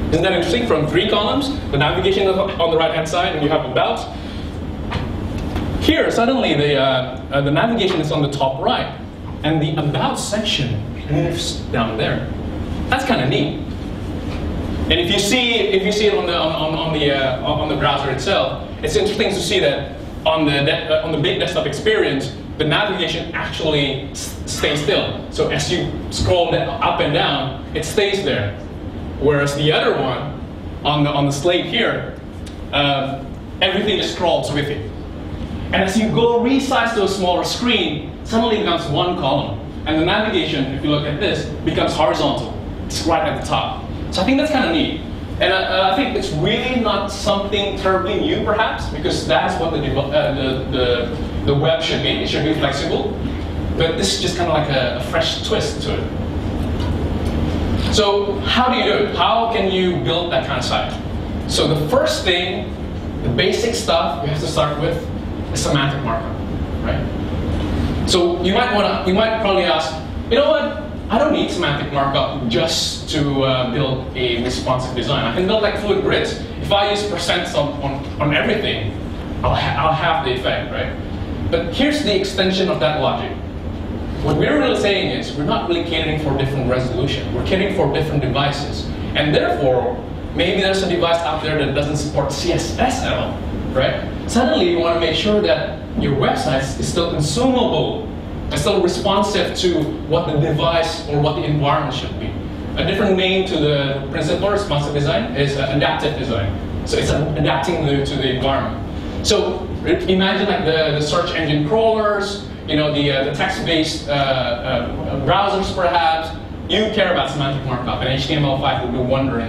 Isn't that interesting? From 3 columns, the navigation is on the right-hand side, and you have about. Here, suddenly, the navigation is on the top right, and the about section moves down there. That's kind of neat. And if you see it on the browser itself, it's interesting to see that on the big desktop experience, the navigation actually stays still. So as you scroll up and down, it stays there. Whereas the other one, on the Slate here, everything just scrolls with it. And as you go resize to a smaller screen, suddenly it becomes 1 column. And the navigation, if you look at this, becomes horizontal. It's right at the top. So I think that's kind of neat. And I think it's really not something terribly new, perhaps, because that's what the web should be. It should be flexible. But this is just kind of like a fresh twist to it. So how do you do it? How can you build that kind of site? So the first thing, the basic stuff we have to start with is semantic markup, right? So you might probably ask, you know what? I don't need semantic markup just to build a responsive design. I can build like fluid grids. If I use percents on everything, I'll have the effect, right? But here's the extension of that logic. What we're really saying is we're not really catering for different resolution. We're catering for different devices. And therefore, maybe there's a device out there that doesn't support CSS at all, right? Suddenly, you want to make sure that your website is still consumable and still responsive to what the device or what the environment should be. A different name to the principle of responsive design is adaptive design. So it's adapting to the environment. So imagine like the search engine crawlers, you know, the text-based browsers perhaps. You care about semantic markup, and HTML5 will do wonder in that.